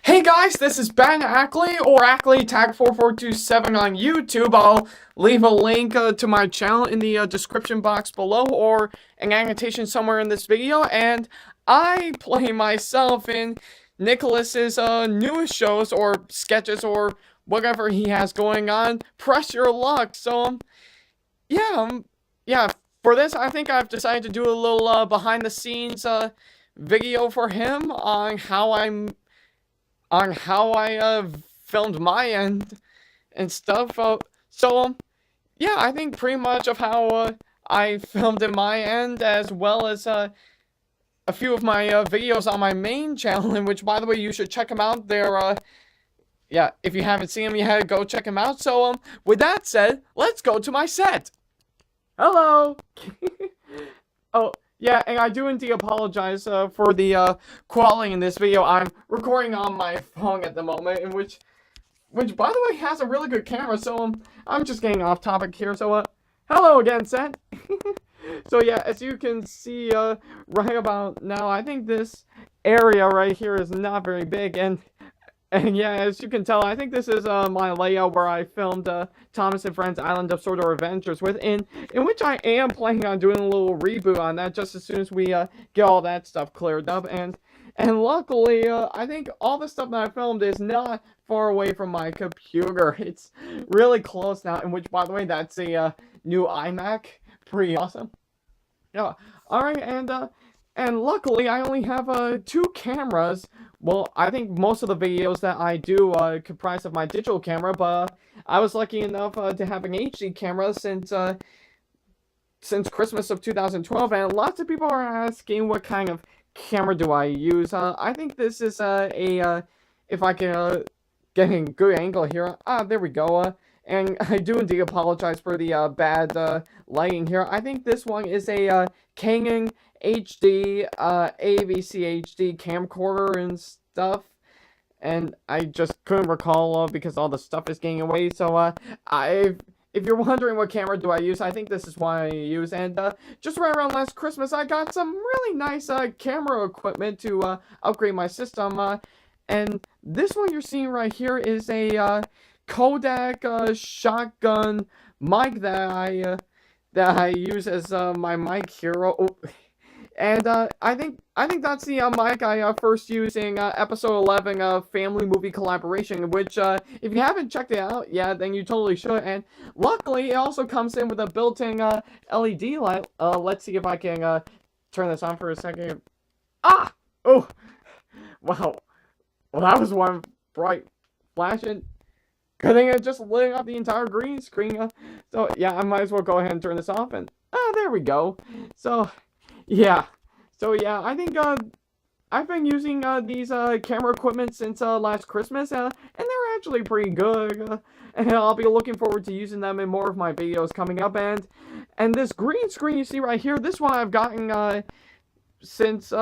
Hey guys, this is Ben Ackley, or Ackley Tag 4427 on YouTube. I'll leave a link to my channel in the description box below, or an annotation somewhere in this video. And I play myself in Nicholas's newest shows, or sketches, or whatever he has going on. Press your luck. So, yeah, for this, I think I've decided to do a little behind the scenes video for him on how I filmed my end and stuff. Yeah, I think pretty much of how I filmed in my end, as well as a few of my videos on my main channel, in which, by the way, you should check them out. They're, yeah, if you haven't seen them, you had to go check them out. So, with that said, let's go to my set. Hello! Oh, yeah, and I do indeed apologize for the quality in this video. I'm recording on my phone at the moment, in which by the way has a really good camera. So I'm just getting off topic here. So hello again, set. So yeah, as you can see right about now, I think this area right here is not very big, and yeah, as you can tell, I think this is my layout where I filmed Thomas and Friends Island of Sordor Adventures with, in which I am planning on doing a little reboot on that just as soon as we get all that stuff cleared up. And luckily, I think all the stuff that I filmed is not far away from my computer. It's really close now, in which, by the way, that's a new iMac. Pretty awesome. Yeah, alright, and luckily, I only have 2 cameras. Well, I think most of the videos that I do comprise of my digital camera, but I was lucky enough to have an HD camera since Christmas of 2012, and lots of people are asking what kind of camera do I use. I think this is if I can get a good angle here. There we go. And I do indeed apologize for the bad lighting here. I think this one is a Canon HD, AVC HD camcorder and stuff. And I just couldn't recall because all the stuff is getting away. So, if you're wondering what camera do I use, I think this is what I use. And just right around last Christmas, I got some really nice camera equipment to upgrade my system. And this one you're seeing right here is a Kodak shotgun mic that I use as my mic here. Oh, and I think that's the mic I first used in episode 11 of Family Movie Collaboration, which if you haven't checked it out yet, then you totally should. And luckily, it also comes in with a built-in LED light. Let's see if I can turn this on for a second. Ah! Oh! Wow. Well, that was one bright flashing. Good thing it just lit up the entire green screen. So yeah, I might as well go ahead and turn this off, and there we go. So yeah, I think I've been using these camera equipment since last Christmas, and they're actually pretty good. And I'll be looking forward to using them in more of my videos coming up. And this green screen you see right here, this one I've gotten since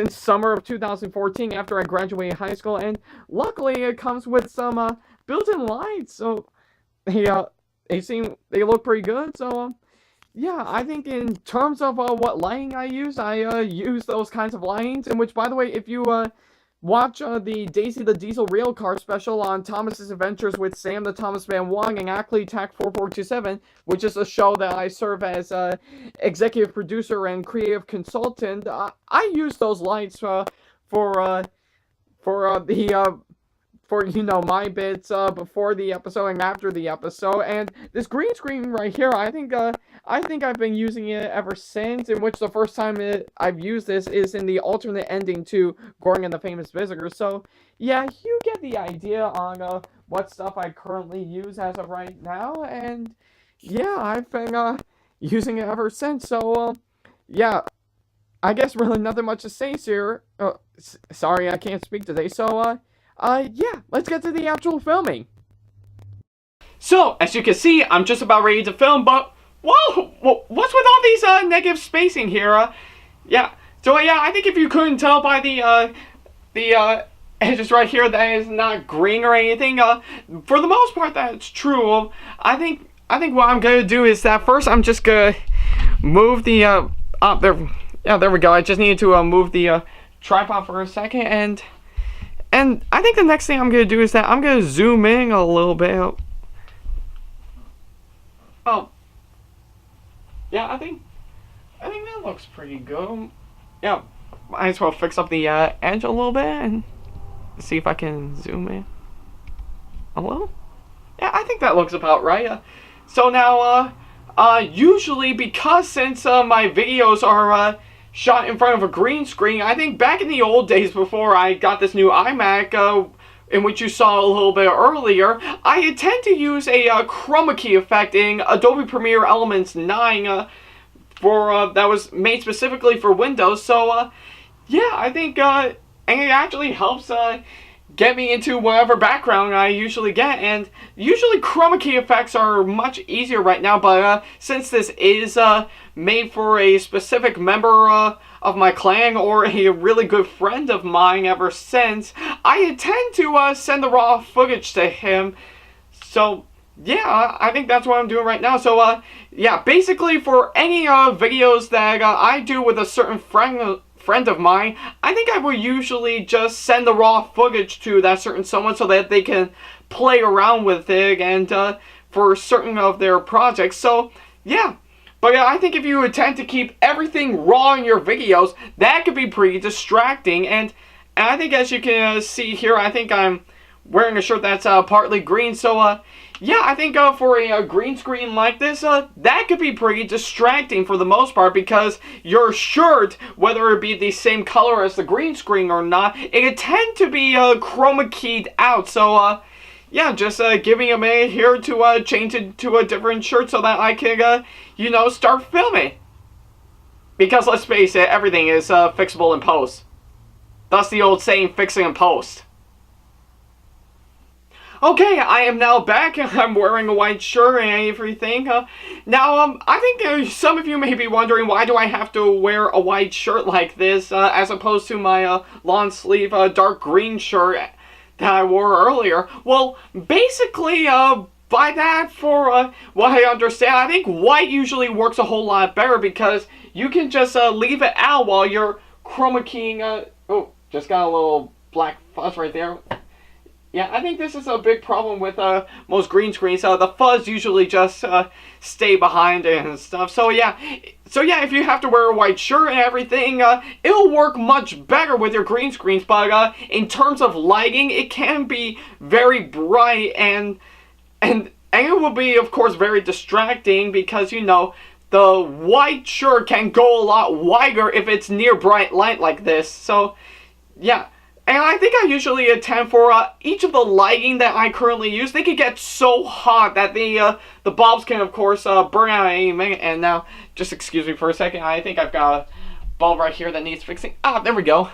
summer of 2014, after I graduated high school, and luckily it comes with some built-in lights, so they look pretty good. So yeah, I think in terms of what lighting I use those kinds of lighting, in which, by the way, if you watch the Daisy the Diesel Railcar special on Thomas's Adventures with Sam the Thomas Man Wong and Ackley Tac 4427, which is a show that I serve as executive producer and creative consultant, I use those lights for you know, my bits before the episode and after the episode. And this green screen right here, I think I've been using it ever since, in which the first time I've used this is in the alternate ending to Gordon and the Famous Visitor. So yeah, you get the idea on what stuff I currently use as of right now. And yeah, I've been using it ever since. So yeah, I guess really nothing much to say here. Sorry, I can't speak today. So yeah, let's get to the actual filming. So, as you can see, I'm just about ready to film, but whoa, what's with all these negative spacing here? Yeah, so yeah, I think if you couldn't tell by the edges right here, that is not green or anything. For the most part, that's true. I think what I'm gonna do is that first I'm just gonna move the there. Yeah, there we go. I just needed to move the tripod for a second, And I think the next thing I'm going to do is that I'm going to zoom in a little bit. Oh. Yeah, I think that looks pretty good. Yeah, might as well fix up the edge a little bit and see if I can zoom in a little. Yeah, I think that looks about right. So now, usually because since my videos are shot in front of a green screen, I think back in the old days before I got this new iMac, in which you saw a little bit earlier, I tend to use a chroma key effect in Adobe Premiere Elements 9 that was made specifically for Windows. So yeah, I think and it actually helps get me into whatever background I usually get, and usually chroma key effects are much easier right now, but since this is made for a specific member of my clan or a really good friend of mine ever since, I intend to send the raw footage to him. So yeah, I think that's what I'm doing right now. So yeah, basically for any videos that I do with a certain friend of mine, I think I will usually just send the raw footage to that certain someone so that they can play around with it and for certain of their projects. So yeah, but I think if you intend to keep everything raw in your videos, that could be pretty distracting. And I think as you can see here, I think I'm wearing a shirt that's partly green. So yeah, I think for a green screen like this, that could be pretty distracting for the most part, because your shirt, whether it be the same color as the green screen or not, it could tend to be chroma keyed out. So yeah, just giving a minute here to change it to a different shirt so that I can, you know, start filming. Because let's face it, everything is fixable in post. Thus the old saying, fixing in post. Okay, I am now back, and I'm wearing a white shirt and everything. Now, I think some of you may be wondering, why do I have to wear a white shirt like this, as opposed to my long sleeve dark green shirt that I wore earlier? Well, basically, by that, for what I understand, I think white usually works a whole lot better, because you can just leave it out while you're chroma keying. Oh, just got a little black fuzz right there. Yeah, I think this is a big problem with most green screens. The fuzz usually just stay behind it and stuff. So yeah, if you have to wear a white shirt and everything, it'll work much better with your green screens. But in terms of lighting, it can be very bright and it will be, of course, very distracting, because, you know, the white shirt can go a lot wider if it's near bright light like this. So yeah. And I think I usually intend for each of the lighting that I currently use, they can get so hot that the bulbs can, of course, burn out at any minute. And now, just excuse me for a second, I think I've got a bulb right here that needs fixing. Ah, there we go.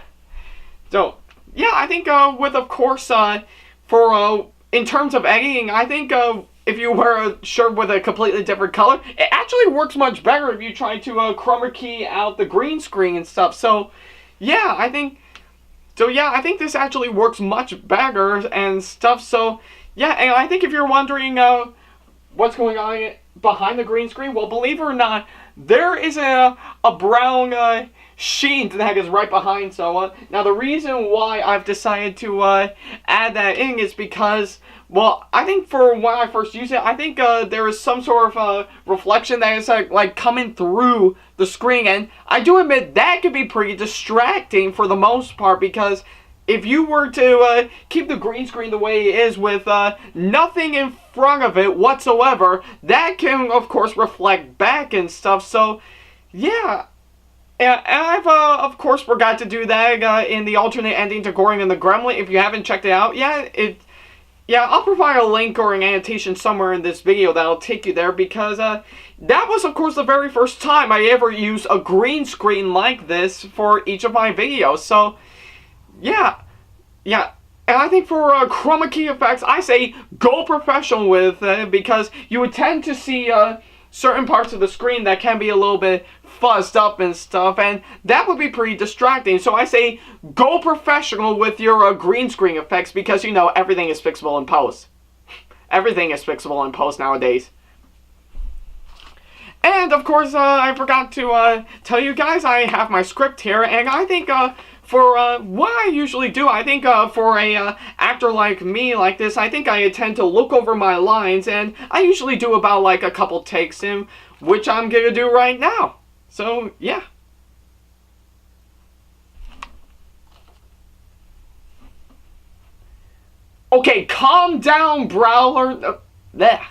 So, yeah, I think with, of course, in terms of editing, I think if you wear a shirt with a completely different color, it actually works much better if you try to chroma key out the green screen and stuff. So, yeah, I think this actually works much better and stuff. So, yeah, and I think if you're wondering what's going on behind the green screen, well, believe it or not, there is a brown sheet that is right behind. So, now the reason why I've decided to add that in is because, well, I think for when I first used it, I think there is some sort of reflection that is like coming through the screen, and I do admit that could be pretty distracting for the most part, because if you were to keep the green screen the way it is with nothing in front of it whatsoever, that can, of course, reflect back and stuff. So, yeah. And I've, of course, forgot to do that in the alternate ending to Goring and the Gremlin. If you haven't checked it out, yeah, I'll provide a link or an annotation somewhere in this video that'll take you there, because that was, of course, the very first time I ever used a green screen like this for each of my videos. So, yeah. And I think for chroma key effects, I say go professional with it, because you would tend to see certain parts of the screen that can be a little bit fuzzed up and stuff, and that would be pretty distracting. So I say go professional with your green screen effects, because, you know, everything is fixable in post. Everything is fixable in post nowadays. And of course, I forgot to tell you guys, I have my script here, and I think for what I usually do, I think for a actor like me, like this, I think I tend to look over my lines, and I usually do about like a couple takes in, which I'm gonna do right now. So, yeah. Okay, calm down, Brawler. There.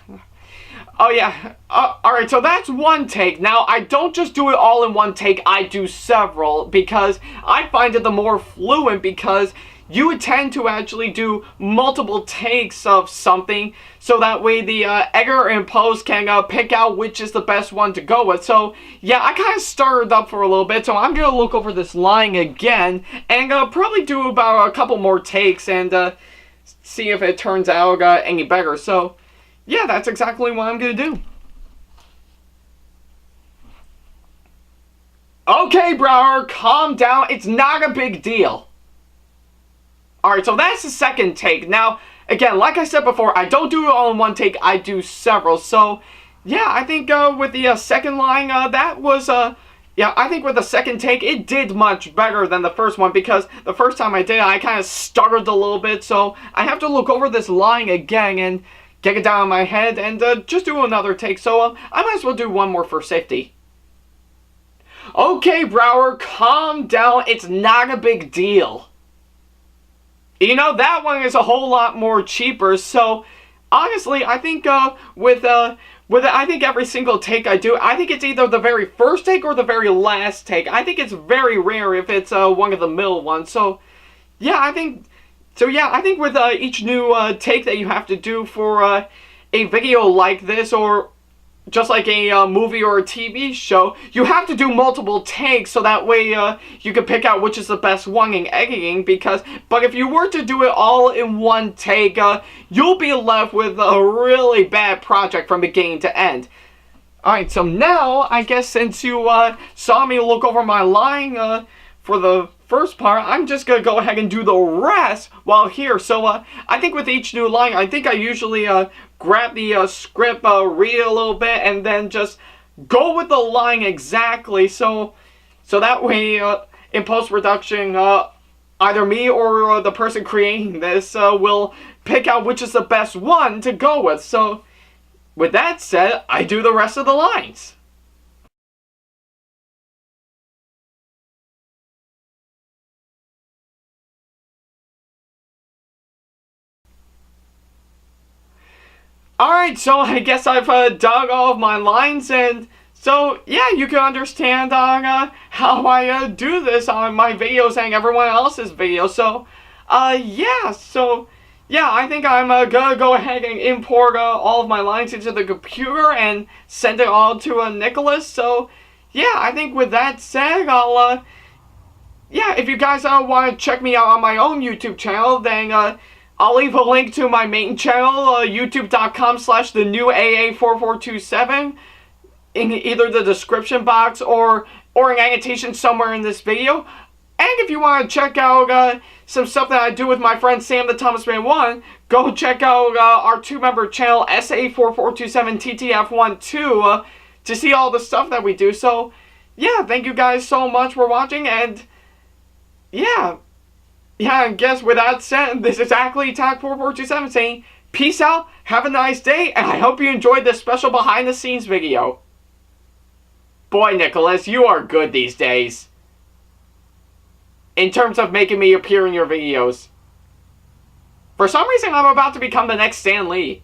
Oh yeah, alright, so that's one take. Now, I don't just do it all in one take, I do several, because I find it the more fluent, because you would tend to actually do multiple takes of something, so that way the editor and post can pick out which is the best one to go with. So, yeah, I kind of started up for a little bit, so I'm going to look over this line again, and probably do about a couple more takes, and see if it turns out any better. So, yeah, that's exactly what I'm going to do. Okay, Brower, calm down. It's not a big deal. Alright, so that's the second take. Now, again, like I said before, I don't do it all in one take. I do several. So, yeah, I think with the second line, that was... yeah, I think with the second take, it did much better than the first one, because the first time I did it, I kind of stuttered a little bit. So, I have to look over this line again and get it down in my head, and just do another take, so I might as well do one more for safety. Okay, Brower, calm down, it's not a big deal. You know, that one is a whole lot more cheaper, so honestly, I think with I think every single take I do, I think it's either the very first take or the very last take. I think it's very rare if it's one of the middle ones, so yeah, I think... So yeah, I think with each new take that you have to do for a video like this, or just like a movie or a TV show, you have to do multiple takes, so that way you can pick out which is the best one in editing. But if you were to do it all in one take, you'll be left with a really bad project from beginning to end. Alright, so now, I guess since you saw me look over my line for the first part, I'm just going to go ahead and do the rest while here. So, I think with each new line, I think I usually grab the script, read it a little bit, and then just go with the line exactly. So that way, in post-production, either me or the person creating this will pick out which is the best one to go with. So, with that said, I do the rest of the lines. Alright, so I guess I've dug all of my lines, and so yeah, you can understand on how I do this on my videos and everyone else's videos. So yeah, I think I'm gonna go ahead and import all of my lines into the computer and send it all to Nicholas. So yeah, I think with that said, I'll yeah, if you guys want to check me out on my own YouTube channel, then I'll leave a link to my main channel, youtube.com/thenewAA4427, in either the description box or an annotation somewhere in this video. And if you want to check out some stuff that I do with my friend Sam the Thomas Man 1, go check out our two-member channel SA4427TTF12 to see all the stuff that we do. So, yeah, thank you guys so much for watching, and yeah, I guess with that said, this is Ackley TAC4427 saying, peace out, have a nice day, and I hope you enjoyed this special behind-the-scenes video. Boy, Nicholas, you are good these days. In terms of making me appear in your videos. For some reason, I'm about to become the next Stan Lee.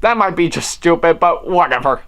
That might be just stupid, but whatever.